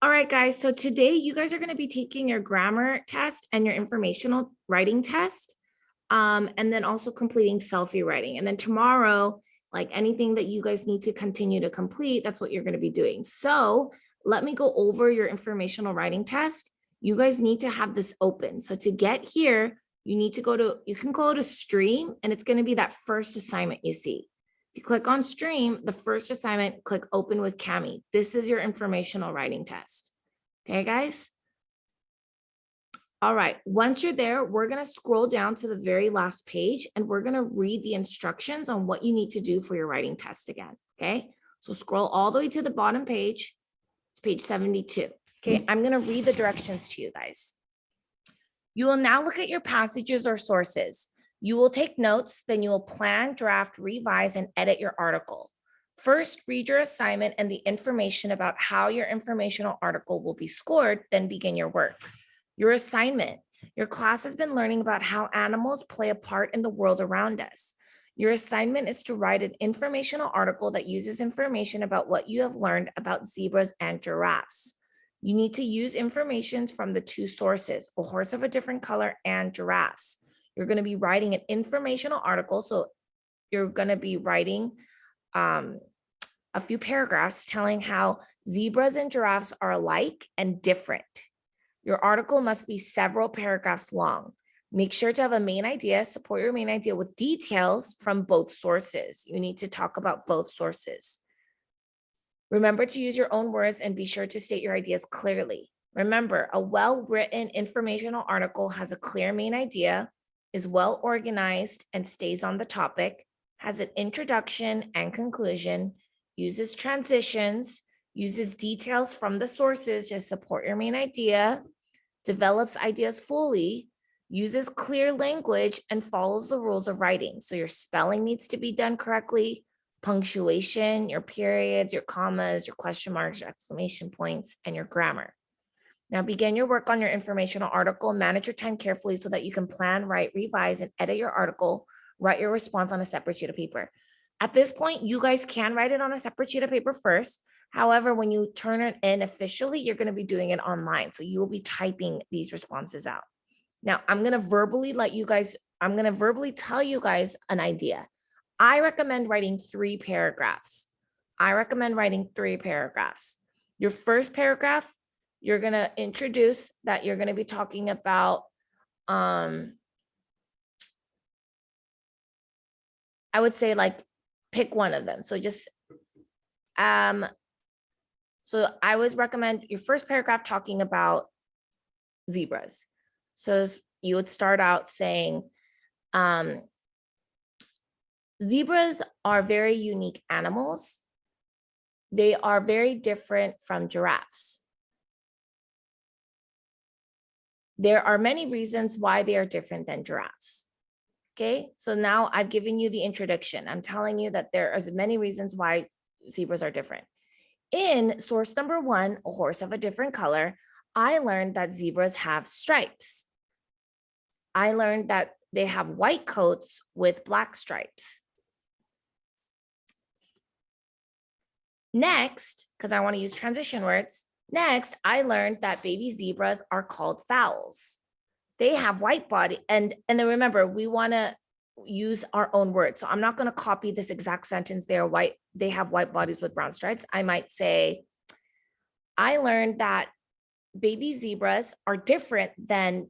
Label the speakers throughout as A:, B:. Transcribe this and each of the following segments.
A: All right, guys. So today you guys are going to be taking your grammar test and your informational writing test, and then also completing selfie writing. And then tomorrow, like anything that you guys need to continue to complete, that's what you're going to be doing. So let me go over your informational writing test. You guys need to have this open. So to get here, you can go to stream, and it's going to be that first assignment you see. If you click on stream, the first assignment, click open with Cami. This is your informational writing test. Okay, guys? All right, once you're there, we're gonna scroll down to the very last page and we're gonna read the instructions on what you need to do for your writing test again, okay? So scroll all the way to the bottom page. It's page 72. Okay, I'm gonna read the directions to you guys. You will now look at your passages or sources. You will take notes, then you will plan, draft, revise, and edit your article. First, read your assignment and the information about how your informational article will be scored, then begin your work. Your assignment. Your class has been learning about how animals play a part in the world around us. Your assignment is to write an informational article that uses information about what you have learned about zebras and giraffes. You need to use information from the two sources, a horse of a different color and giraffes. You're going to be writing an informational article. So you're going to be writing a few paragraphs telling how zebras and giraffes are alike and different. Your article must be several paragraphs long. Make sure to have a main idea, support your main idea with details from both sources. You need to talk about both sources. Remember to use your own words and be sure to state your ideas clearly. Remember, a well-written informational article has a clear main idea, is well organized and stays on the topic, has an introduction and conclusion, uses transitions, uses details from the sources to support your main idea, develops ideas fully, uses clear language, and follows the rules of writing. So your spelling needs to be done correctly, punctuation, your periods, your commas, your question marks, your exclamation points, and your grammar. Now begin your work on your informational article. Manage your time carefully so that you can plan, write, revise, and edit your article. Write your response on a separate sheet of paper. At this point, you guys can write it on a separate sheet of paper first. However, when you turn it in officially, you're going to be doing it online. So you will be typing these responses out. Now, I'm going to verbally tell you guys an idea. I recommend writing 3 paragraphs. Your first paragraph, you're going to introduce that you're going to be talking about, I would say like pick one of them. So just, so I would recommend your first paragraph talking about zebras. So you would start out saying, zebras are very unique animals. They are very different from giraffes. There are many reasons why they are different than giraffes. Okay, so now I've given you the introduction. I'm telling you that there are many reasons why zebras are different. In source number 1, a horse of a different color, I learned that zebras have stripes. I learned that they have white coats with black stripes. Next, because I want to use transition words, next, I learned that baby zebras are called fowls. They have white body, and then remember, we want to use our own words. So I'm not going to copy this exact sentence. They have white bodies with brown stripes. I might say, I learned that baby zebras are different than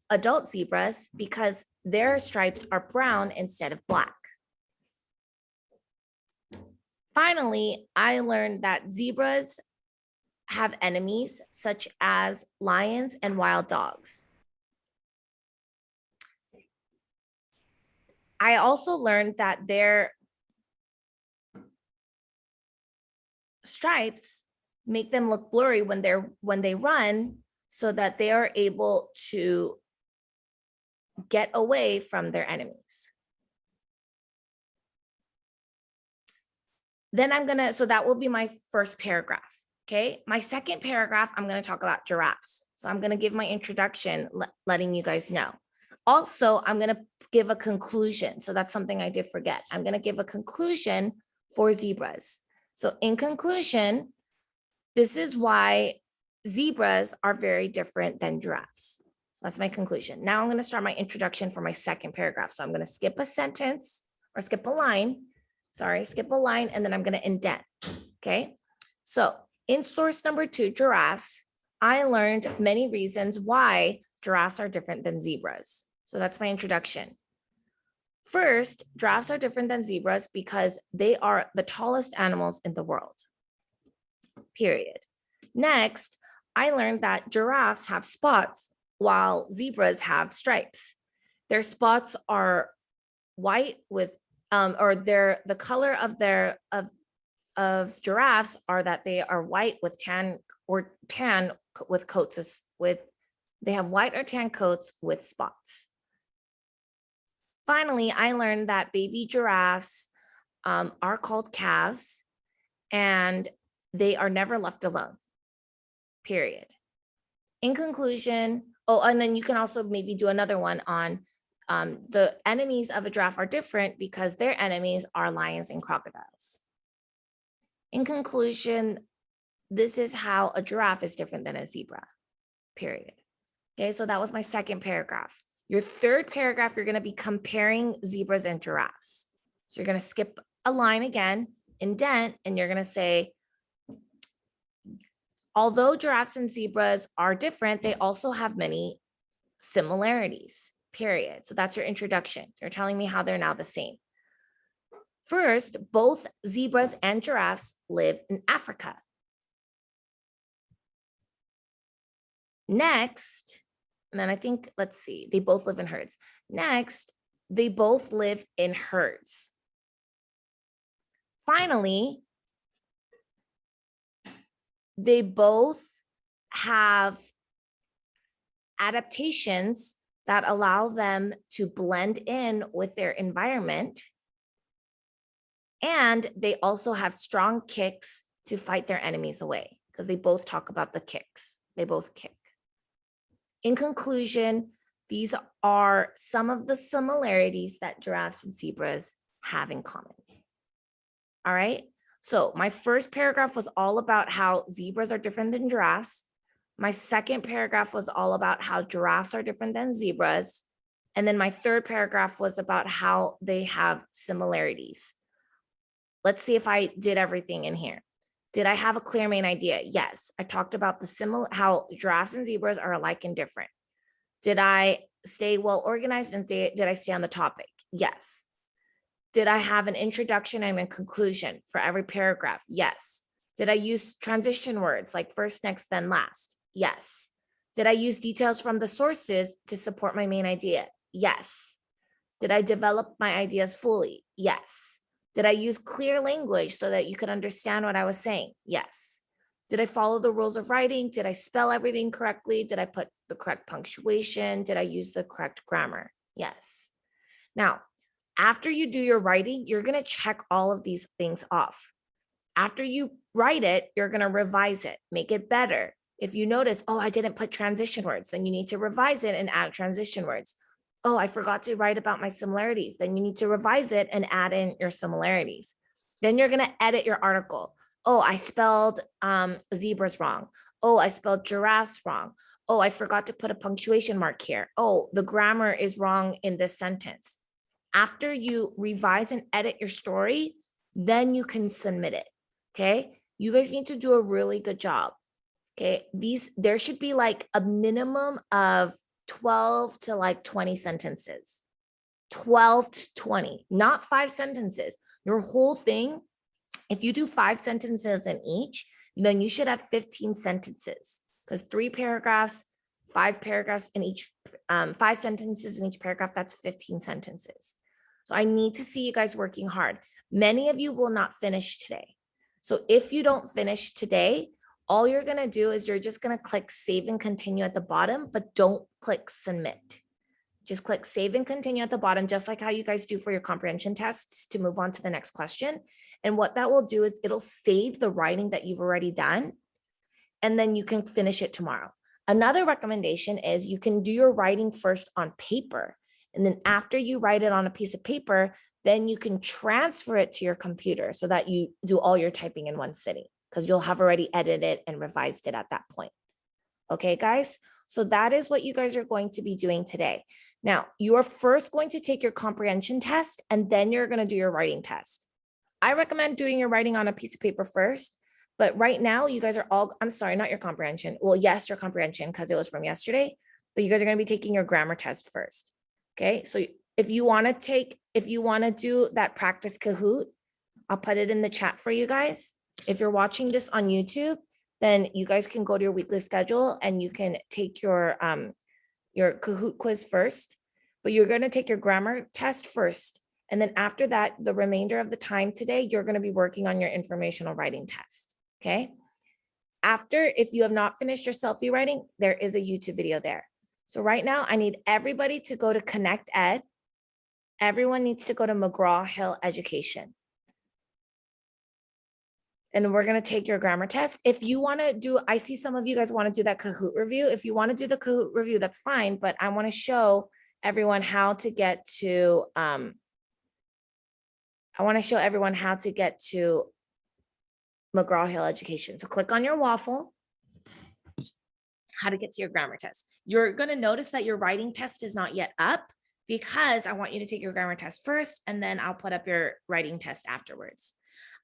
A: adult zebras because their stripes are brown instead of black. Finally, I learned that zebras have enemies such as lions and wild dogs. I also learned that their stripes make them look blurry when they run, so that they are able to get away from their enemies. Then so that will be my first paragraph. Okay, my second paragraph, I'm going to talk about giraffes. So I'm going to give my introduction, letting you guys know. Also, I'm going to give a conclusion. So that's something I did forget. I'm going to give a conclusion for zebras. So in conclusion, This is why zebras are very different than giraffes. So that's my conclusion. Now I'm going to start my introduction for my second paragraph. So I'm going to skip a sentence or skip a line. Sorry, skip a line, and then I'm going to indent. Okay. So in source number 2, giraffes, I learned many reasons why giraffes are different than zebras. So that's my introduction. First, giraffes are different than zebras because they are the tallest animals in the world. Period. Next, I learned that giraffes have spots while zebras have stripes. Their spots are white with, the color of giraffes are that they are white with tan with coats they have white or tan coats with spots. Finally, I learned that baby giraffes are called calves, and they are never left alone, period. In conclusion, and then you can also maybe do another one on the enemies of a giraffe are different because their enemies are lions and crocodiles. In conclusion, this is how a giraffe is different than a zebra, period. Okay, so that was my second paragraph. Your third paragraph, you're going to be comparing zebras and giraffes. So you're going to skip a line again, indent, and you're going to say, although giraffes and zebras are different, they also have many similarities, period. So that's your introduction. You're telling me how they're now the same. First, both zebras and giraffes live in Africa. Next, and then I think, let's see, they both live in herds. Next, they both live in herds. Finally, they both have adaptations that allow them to blend in with their environment. And they also have strong kicks to fight their enemies away, because they both talk about the kicks. They both kick. In conclusion, these are some of the similarities that giraffes and zebras have in common. All right. So my first paragraph was all about how zebras are different than giraffes. My second paragraph was all about how giraffes are different than zebras. And then my third paragraph was about how they have similarities. Let's see if I did everything in here. Did I have a clear main idea? Yes. I talked about how giraffes and zebras are alike and different. Did I stay well organized and did I stay on the topic? Yes. Did I have an introduction and a conclusion for every paragraph? Yes. Did I use transition words like first, next, then last? Yes. Did I use details from the sources to support my main idea? Yes. Did I develop my ideas fully? Yes. Did I use clear language so that you could understand what I was saying? Yes. Did I follow the rules of writing? Did I spell everything correctly? Did I put the correct punctuation? Did I use the correct grammar? Yes. Now, after you do your writing, you're going to check all of these things off. After you write it, you're going to revise it, make it better. If you notice, oh, I didn't put transition words, then you need to revise it and add transition words. Oh, I forgot to write about my similarities. Then you need to revise it and add in your similarities. Then you're going to edit your article. Oh, I spelled zebras wrong. Oh, I spelled giraffes wrong. Oh, I forgot to put a punctuation mark here. Oh, the grammar is wrong in this sentence. After you revise and edit your story, then you can submit it. Okay. You guys need to do a really good job. Okay. There should be like a minimum of 12 to like 20 sentences, 12 to 20, not 5 sentences. Your whole thing, if you do 5 sentences in each, then you should have 15 sentences, because 3 paragraphs, 5 paragraphs in each, 5 sentences in each paragraph, that's 15 sentences. So I need to see you guys working hard. Many of you will not finish today. So if you don't finish today, all you're going to do is you're just going to click save and continue at the bottom, but don't click submit. Just click save and continue at the bottom, just like how you guys do for your comprehension tests to move on to the next question. And what that will do is it'll save the writing that you've already done, and then you can finish it tomorrow. Another recommendation is you can do your writing first on paper. And then after you write it on a piece of paper, then you can transfer it to your computer so that you do all your typing in one sitting. because you'll have already edited and revised it at that point. Okay, guys? So that is what you guys are going to be doing today. Now, you're first going to take your comprehension test, and then you're going to do your writing test. I recommend doing your writing on a piece of paper first, but right now you guys are all, I'm sorry, not your comprehension. Well, yes, your comprehension because it was from yesterday, but you guys are going to be taking your grammar test first. Okay, so if you want to do that practice Kahoot, I'll put it in the chat for you guys. If you're watching this on YouTube, then you guys can go to your weekly schedule and you can take your Kahoot quiz first, but you're going to take your grammar test first. And then after that, the remainder of the time today, you're going to be working on your informational writing test. Okay. After, if you have not finished your selfie writing, there is a YouTube video there. So right now I need everybody to go to Connect Ed. Everyone needs to go to McGraw-Hill Education. And we're going to take your grammar test. If you want to do, I see some of you guys want to do that Kahoot review. If you want to do the Kahoot review, that's fine. But I want to show everyone how to get to, McGraw-Hill Education. So click on your waffle, how to get to your grammar test. You're going to notice that your writing test is not yet up because I want you to take your grammar test first, and then I'll put up your writing test afterwards.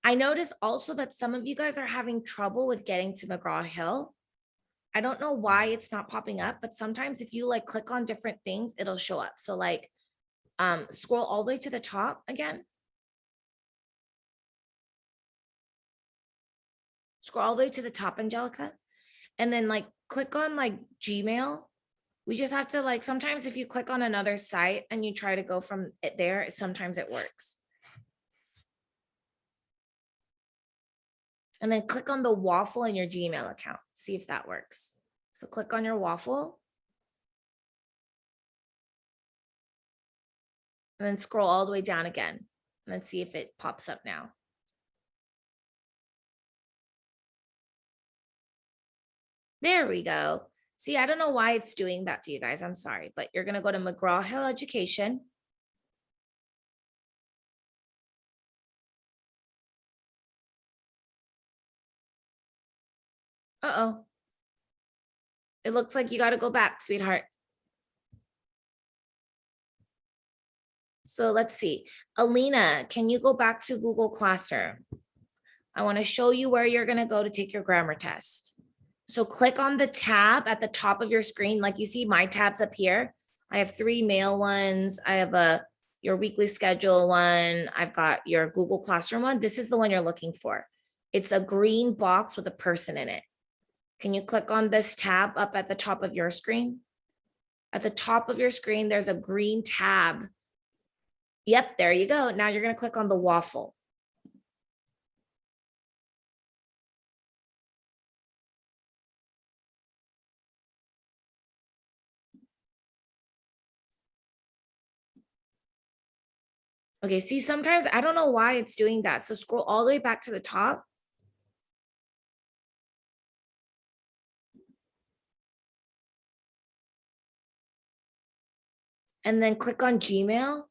A: I notice also that some of you guys are having trouble with getting to McGraw-Hill. I don't know why it's not popping up, but sometimes if you like click on different things, it'll show up. So like scroll all the way to the top again. Scroll all the way to the top, Angelica. And then like click on like Gmail. We just have to like, sometimes if you click on another site and you try to go from it there, sometimes it works. And then click on the waffle in your Gmail account. See if that works. So click on your waffle. And then scroll all the way down again. And then see if it pops up now. There we go. See, I don't know why it's doing that to you guys. I'm sorry, but you're going to go to McGraw-Hill Education. Uh-oh. It looks like you got to go back, sweetheart. So let's see. Alina, can you go back to Google Classroom? I want to show you where you're going to go to take your grammar test. So click on the tab at the top of your screen. Like you see my tabs up here. I have 3 mail ones. I have your weekly schedule one. I've got your Google Classroom one. This is the one you're looking for. It's a green box with a person in it. Can you click on this tab up at the top of your screen? At the top of your screen, there's a green tab. Yep, there you go. Now you're going to click on the waffle. Okay, see, sometimes I don't know why it's doing that. So scroll all the way back to the top. And then click on Gmail.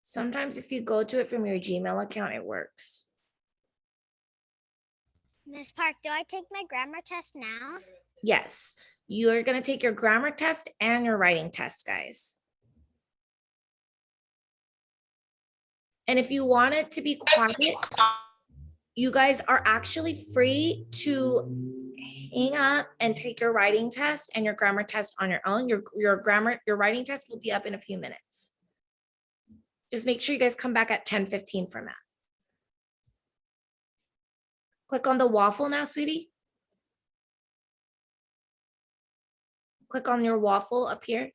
A: Sometimes if you go to it from your Gmail account, it works.
B: Miss Park, do I take my grammar test now?
A: Yes, you're going to take your grammar test and your writing test, guys. And if you want it to be quiet, you guys are actually free to hang up and take your writing test and your grammar test on your own. Your writing test will be up in a few minutes. Just make sure you guys come back at 10:15 for that. Click on the waffle now, sweetie. Click on your waffle up here.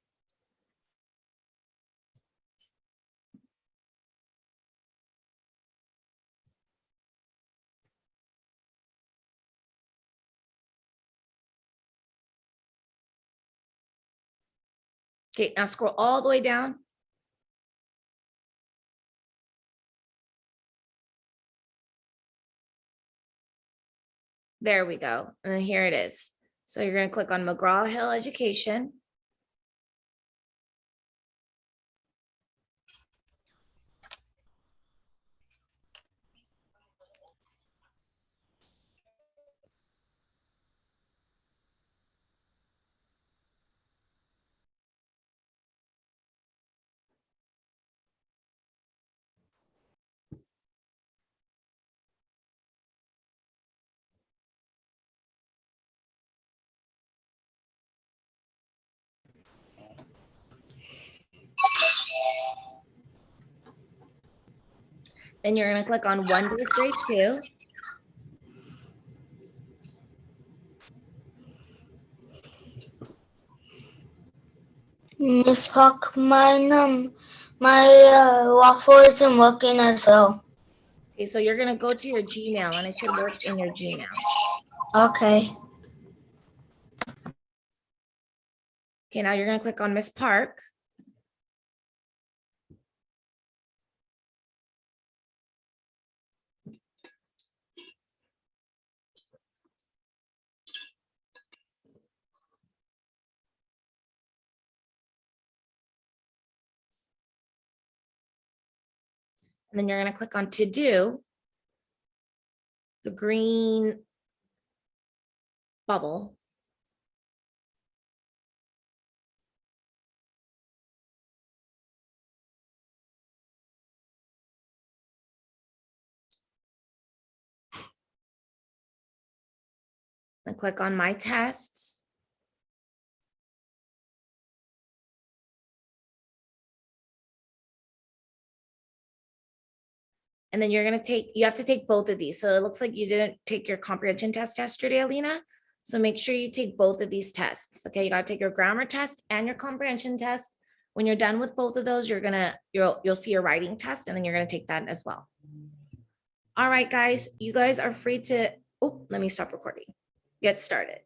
A: Okay, now scroll all the way down. There we go. And then here it is. So you're going to click on McGraw-Hill Education. Then you're gonna click on one base grade 2.
C: Miss Park, my waffle isn't working as well.
A: Okay, so you're gonna go to your Gmail and it should work in your Gmail.
C: Okay.
A: Okay, now you're gonna click on Miss Park. And then you're gonna click on to do, the green bubble. And click on my tests. And then you're gonna you have to take both of these. So it looks like you didn't take your comprehension test yesterday, Alina. So make sure you take both of these tests. Okay, you gotta take your grammar test and your comprehension test. When you're done with both of those, you'll see your writing test, and then you're gonna take that as well. All right, guys, you guys are free to, oh, let me stop recording. Get started.